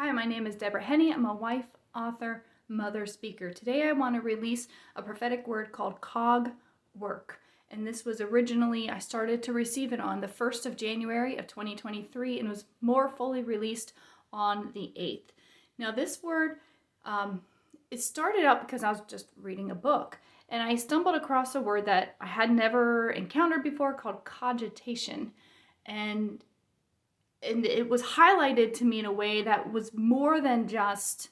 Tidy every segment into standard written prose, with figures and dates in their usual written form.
Hi, my name is Deborah Henney. I'm a wife, author, mother, speaker. Today I want to release a prophetic word called COG-work. And this was originally, I started to receive it on the 1st of January of 2023 and was more fully released on the 8th. Now this word, it started out because I was just reading a book and I stumbled across a word that I had never encountered before called cogitation. And it was highlighted to me in a way that was more than just,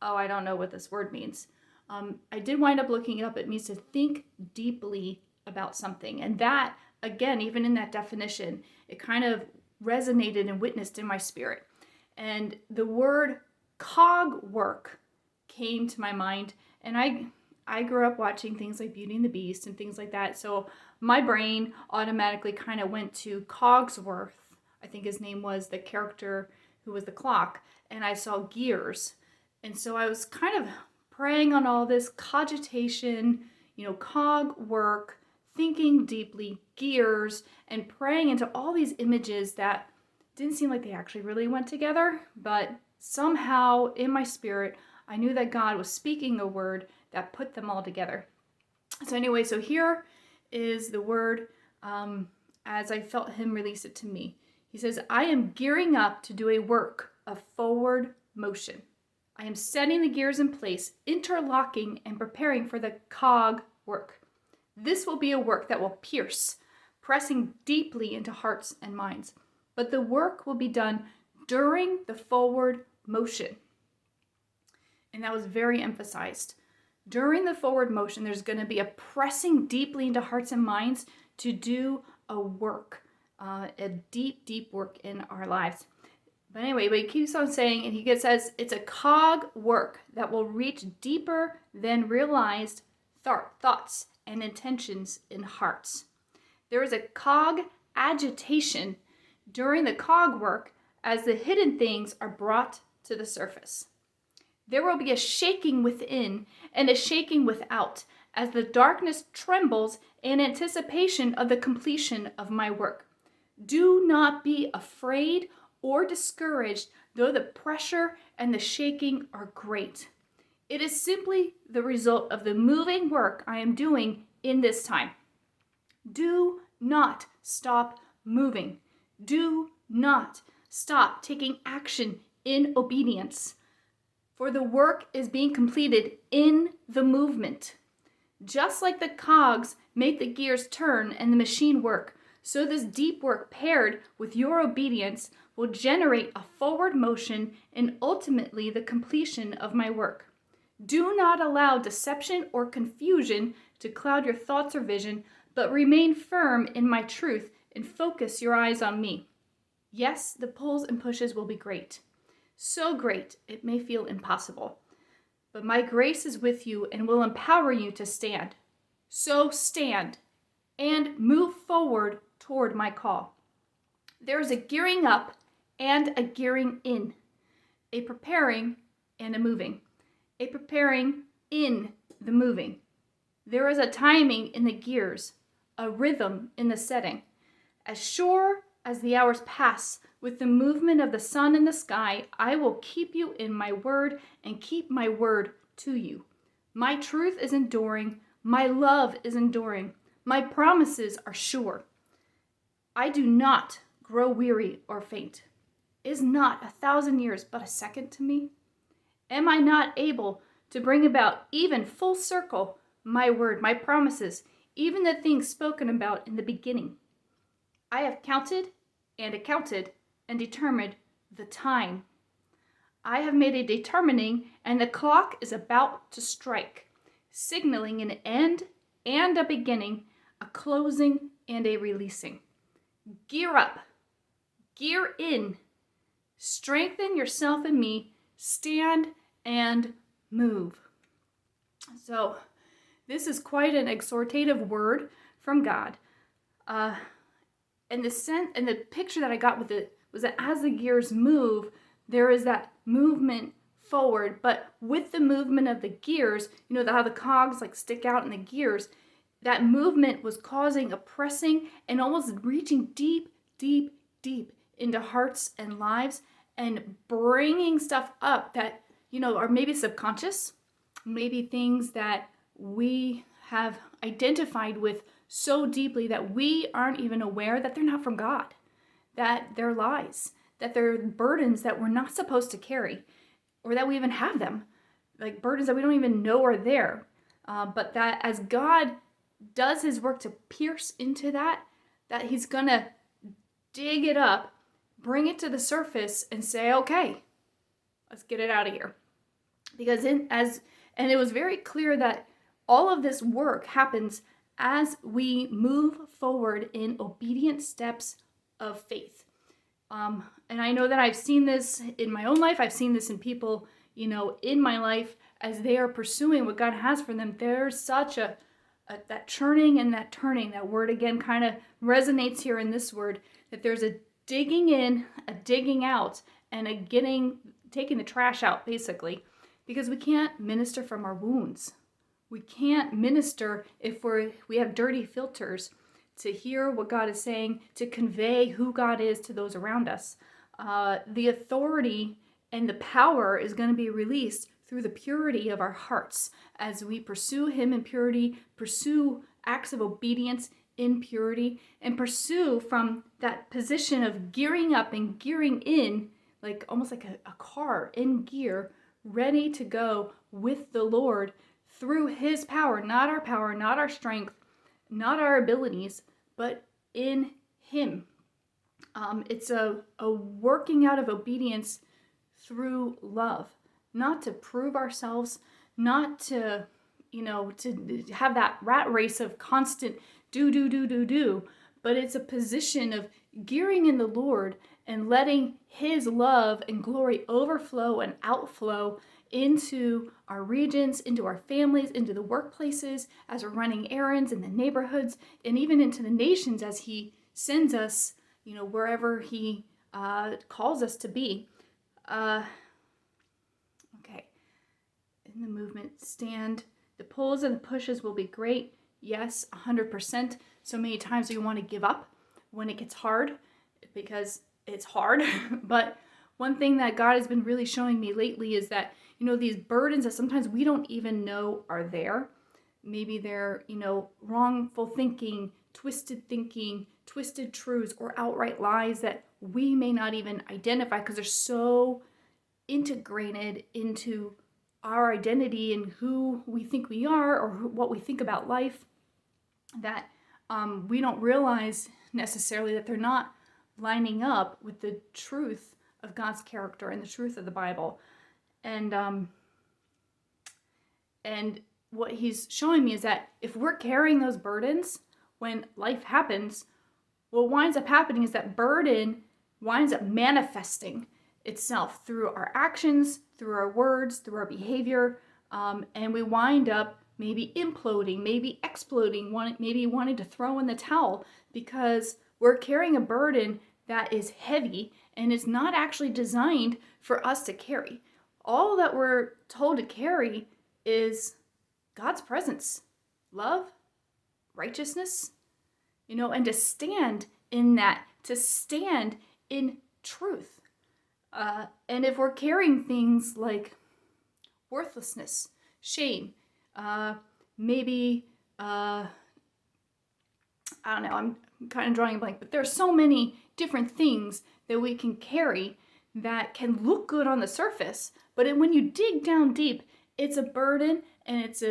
oh, I don't know what this word means. I did wind up looking it up. It means to think deeply about something. And that, again, even in that definition, it kind of resonated and witnessed in my spirit. And the word COG-work came to my mind. And I grew up watching things like Beauty and the Beast and things like that. So my brain automatically kind of went to Cogsworth. I think his name was the character who was the clock, and I saw gears. And so I was kind of praying on all this cogitation, cog work, thinking deeply, gears, and praying into all these images that didn't seem like they actually really went together, but somehow in my spirit, I knew that God was speaking a word that put them all together. So anyway, so here is the word as I felt him release it to me. He says, I am gearing up to do a work of forward motion. I am setting the gears in place, interlocking and preparing for the cog work. This will be a work that will pierce, pressing deeply into hearts and minds. But the work will be done during the forward motion. And that was very emphasized. During the forward motion, there's going to be a pressing deeply into hearts and minds to do a work. A deep work in our lives. But anyway, he keeps on saying, and he says, it's a cog work that will reach deeper than realized thoughts and intentions in hearts. There is a cog agitation during the cog work as the hidden things are brought to the surface. There will be a shaking within and a shaking without as the darkness trembles in anticipation of the completion of my work. Do not be afraid or discouraged, though the pressure and the shaking are great. It is simply the result of the moving work I am doing in this time. Do not stop moving. Do not stop taking action in obedience. For the work is being completed in the movement. Just like the cogs make the gears turn and the machine work, so this deep work paired with your obedience will generate a forward motion and ultimately the completion of my work. Do not allow deception or confusion to cloud your thoughts or vision, but remain firm in my truth and focus your eyes on me. Yes, the pulls and pushes will be great. So great, it may feel impossible. But my grace is with you and will empower you to stand. So stand and move forward toward my call. There is a gearing up and a gearing in, a preparing and a moving, a preparing in the moving. There is a timing in the gears, a rhythm in the setting. As sure as the hours pass with the movement of the sun in the sky, I will keep you in my word and keep my word to you. My truth is enduring. My love is enduring. My promises are sure. I do not grow weary or faint. Is not 1,000 years but a second to me? Am I not able to bring about even full circle my word, my promises, even the things spoken about in the beginning? I have counted and accounted and determined the time. I have made a determining, and the clock is about to strike, signaling an end and a beginning, a closing and a releasing. Gear up, gear in, strengthen yourself and me, stand and move. So this is quite an exhortative word from God. And the picture that I got with it was that as the gears move, there is that movement forward, but with the movement of the gears, how the cogs stick out in the gears, that movement was causing a pressing and almost reaching deep into hearts and lives and bringing stuff up that, are maybe subconscious, maybe things that we have identified with so deeply that we aren't even aware that they're not from God, that they're lies, that they're burdens that we're not supposed to carry, or that we even have them, like burdens that we don't even know are there. But that as God does his work to pierce into that he's gonna dig it up, bring it to the surface, and say, okay, let's get it out of here. Because and it was very clear that all of this work happens as we move forward in obedient steps of faith. And I know that I've seen this in my own life. I've seen this in people, in my life as they are pursuing what God has for them. There's such that churning and that turning. That word again kind of resonates here in this word, that there's a digging in, a digging out, and a taking the trash out, basically, because we can't minister from our wounds. We can't minister if we have dirty filters to hear what God is saying, to convey who God is to those around us. The authority and the power is going to be released through the purity of our hearts as we pursue him in purity, pursue acts of obedience in purity, and pursue from that position of gearing up and gearing in, like almost like a car in gear, ready to go with the Lord through his power, not our strength, not our abilities, but in him. It's a working out of obedience through love, not to prove ourselves, not to, to have that rat race of constant do, but it's a position of gearing in the Lord and letting his love and glory overflow and outflow into our regions, into our families, into the workplaces, as we're running errands in the neighborhoods, and even into the nations as he sends us, wherever he calls us to be. Okay. In the movement, stand. The pulls and the pushes will be great. Yes, 100%. So many times we want to give up when it gets hard, because it's hard. But one thing that God has been really showing me lately is that, these burdens that sometimes we don't even know are there. Maybe they're, wrongful thinking, twisted truths, or outright lies that we may not even identify because they're so integrated into our identity and who we think we are, or what we think about life, that we don't realize necessarily that they're not lining up with the truth of God's character and the truth of the Bible. And what he's showing me is that if we're carrying those burdens when life happens, what winds up happening is that burden winds up manifesting itself through our actions, through our words, through our behavior, and we wind up maybe imploding, maybe exploding, maybe wanting to throw in the towel because we're carrying a burden that is heavy and is not actually designed for us to carry. All that we're told to carry is God's presence, love, righteousness, and to stand in that, to stand in truth. And if we're carrying things like worthlessness, shame, maybe, I don't know, I'm kind of drawing a blank, but there's so many different things that we can carry that can look good on the surface, but when you dig down deep, it's a burden and it's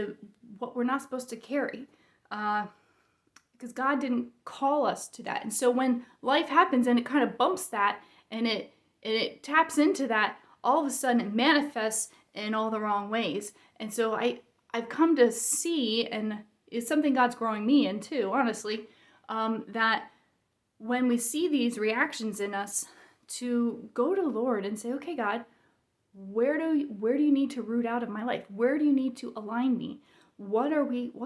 what we're not supposed to carry, because God didn't call us to that. And so when life happens and it kind of bumps that and it taps into that, all of a sudden it manifests in all the wrong ways. And so I've come to see, and it's something God's growing me in too, honestly, that when we see these reactions in us, to go to the Lord and say, okay, God, where do you need to root out of my life? Where do you need to align me? What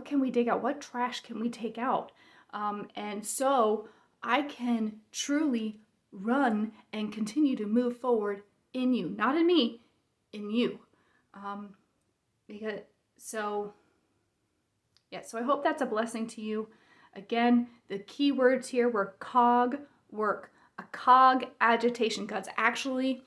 can we dig out? What trash can we take out? And so I can truly run and continue to move forward in you, not in me, in you. So I hope that's a blessing to you. Again, the key words here were COG-work, a COG agitation. God's actually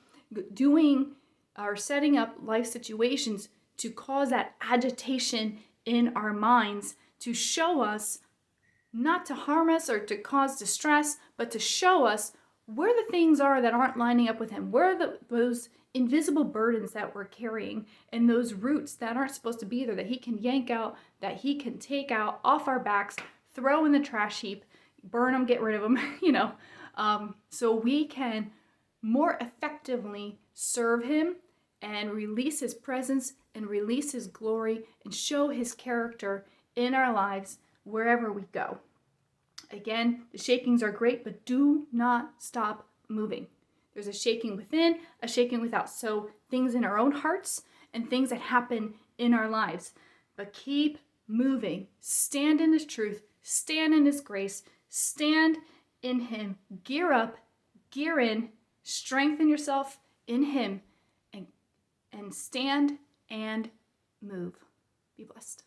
doing or setting up life situations to cause that agitation in our minds, to show us, not to harm us or to cause distress, but to show us where the things are that aren't lining up with him, where are those invisible burdens that we're carrying, and those roots that aren't supposed to be there, that he can yank out, that he can take out off our backs, throw in the trash heap, burn them, get rid of them, so we can more effectively serve him and release his presence and release his glory and show his character in our lives wherever we go. Again, the shakings are great, but do not stop moving. There's a shaking within, a shaking without. So things in our own hearts and things that happen in our lives. But keep moving. Stand in his truth. Stand in his grace. Stand in him. Gear up. Gear in. Strengthen yourself in him. And stand and move. Be blessed.